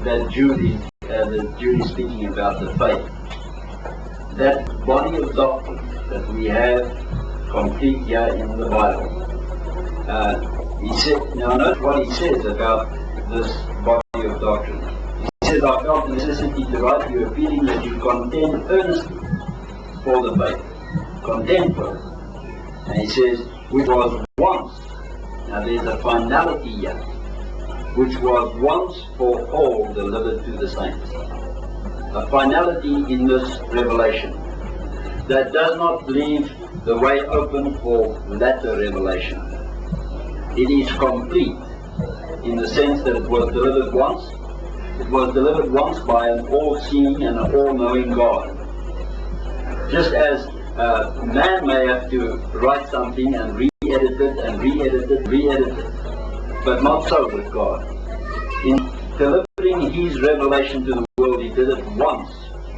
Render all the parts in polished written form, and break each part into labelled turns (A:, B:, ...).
A: that Jude is speaking about the faith. That body of doctrine that we have complete here in the Bible. He said, now note what he says about this body of doctrine. He says, I felt the necessity to write you appealing that you contend earnestly for the faith. Contend for it. And he says, which was once, now there's a finality here, which was once for all delivered to the saints. A finality in this revelation that does not leave the way open for latter revelation. It is complete in the sense that it was delivered once. It was delivered once by an all-seeing and an all-knowing God. Just as man may have to write something and re-edit it and re-edit it, re-edit it, but not so with God. In delivering his revelation to the world, he did it once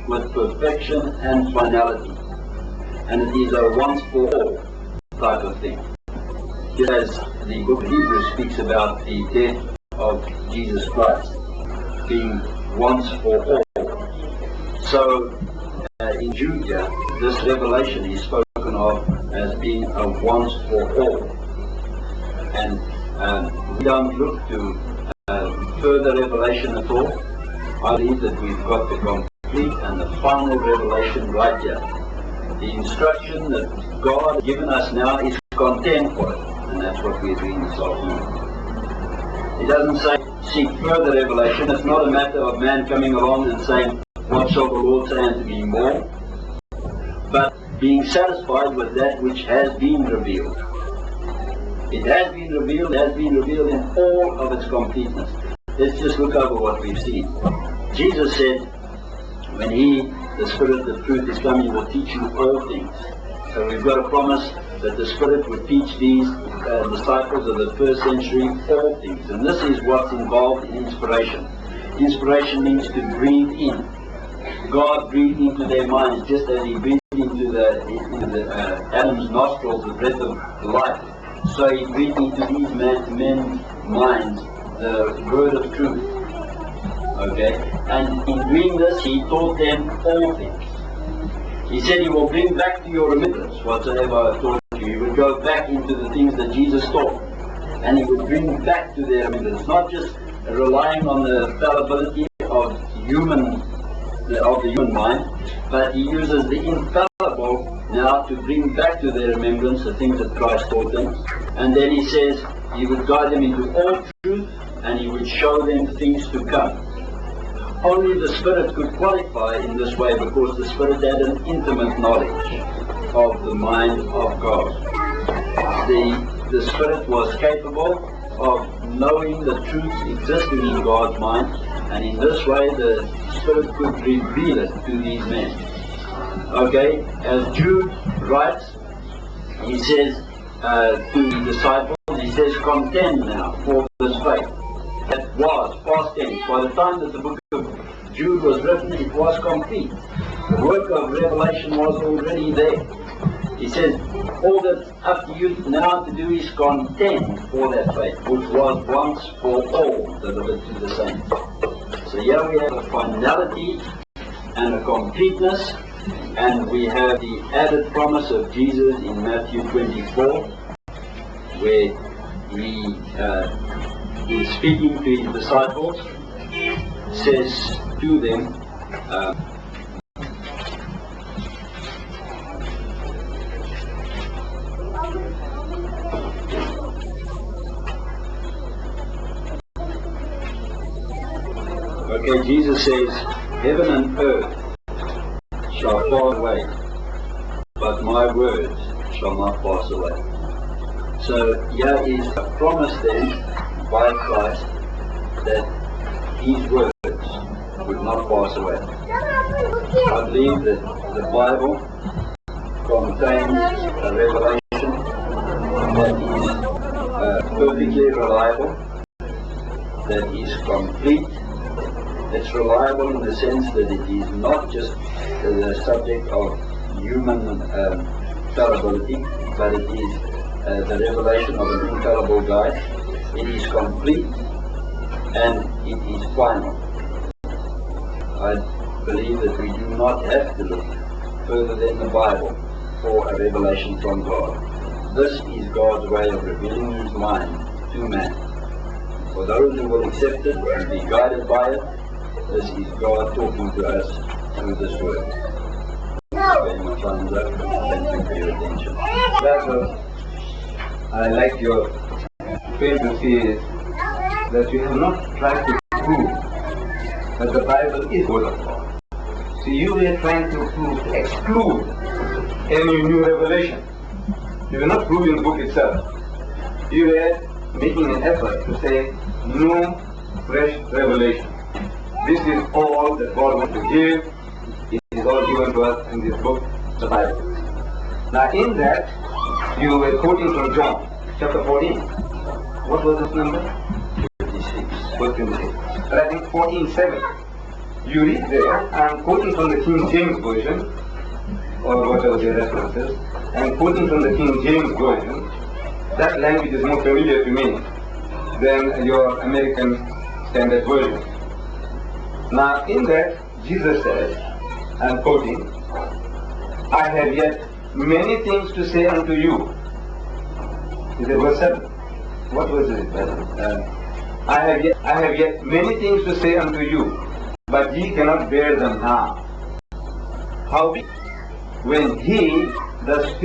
A: with perfection and finality. And it is a once for all type of thing. As the book of Hebrews speaks about the death of Jesus Christ being once for all. So in Jude, this revelation is spoken of as being a once for all. And we don't look to further revelation at all. I believe that we've got the complete and the final revelation right here. The instruction that God has given us now is contend for it, and that's what we're doing this afternoon. It doesn't say seek further revelation. It's not a matter of man coming along and saying, what shall the Lord say unto me more? But being satisfied with that which has been revealed. It has been revealed in all of its completeness. Let's just look over what we've seen. Jesus said, when the Spirit of truth is coming, he will teach you all things. So we've got a promise that the Spirit would teach these disciples of the first century all things. And this is what's involved in inspiration. Inspiration means to breathe in. God breathed into their minds just as he breathed into Adam's nostrils the breath of life. So he breathed into these men's minds the word of truth. Okay? And in doing this, he taught them all things. He said he will bring back to your remembrance whatsoever I have taught you. He would go back into the things that Jesus taught. And he would bring back to their remembrance. Not just relying on the fallibility of the human mind, but he uses the infallible now to bring back to their remembrance the things that Christ taught them. And then he says he would guide them into all truth and he would show them things to come. Only the Spirit could qualify in this way because the Spirit had an intimate knowledge of the mind of God. The Spirit was capable of knowing the truth existing in God's mind, and in this way the Spirit could reveal it to these men. Okay, as Jude writes, he says to the disciples, he says, contend now for this faith. That was past tense. By the time that the book of Jude was written, it was complete. The work of revelation was already there. He says, all that's up to you now to do is contend for that faith, which was once for all delivered to the saints. So here we have a finality and a completeness, and we have the added promise of Jesus in Matthew 24, where he is speaking to his disciples, says to them, okay, Jesus says, heaven and earth shall pass away, but my words shall not pass away. So here is a promise then by Christ that his words would not pass away. I believe that the Bible contains a revelation that is perfectly reliable, that is complete. It's reliable in the sense that it is not just the subject of human fallibility, but it is the revelation of an infallible God. It is complete and it is final. I believe that we do not have to look further than the Bible for a revelation from God. This is God's way of revealing His mind to man. For those who will accept it and be guided by it, this is God talking to us through this word. Okay, my time's up. Thank you for your attention.
B: I like your faith to say that you have not tried to prove that the Bible is word of God. So you were trying to exclude any new revelation. You were not proving the book itself. You were making an effort to say no fresh revelation. This is all that God wants to give. It is all given to us in this book, the Bible. Now in that, you were quoting from John, chapter 14. What was this number?
A: 56.
B: Verse 26. But I think 14:7. You read there, I'm quoting from the King James Version, or whatever the reference is, I'm quoting from the King James Version. That language is more familiar to me than your American Standard Version. Now in that, Jesus says, I'm quoting, I have yet many things to say unto you. Is it verse 7? What was it? I have yet many things to say unto you, but ye cannot bear them now. Howbeit, when He, the Spirit,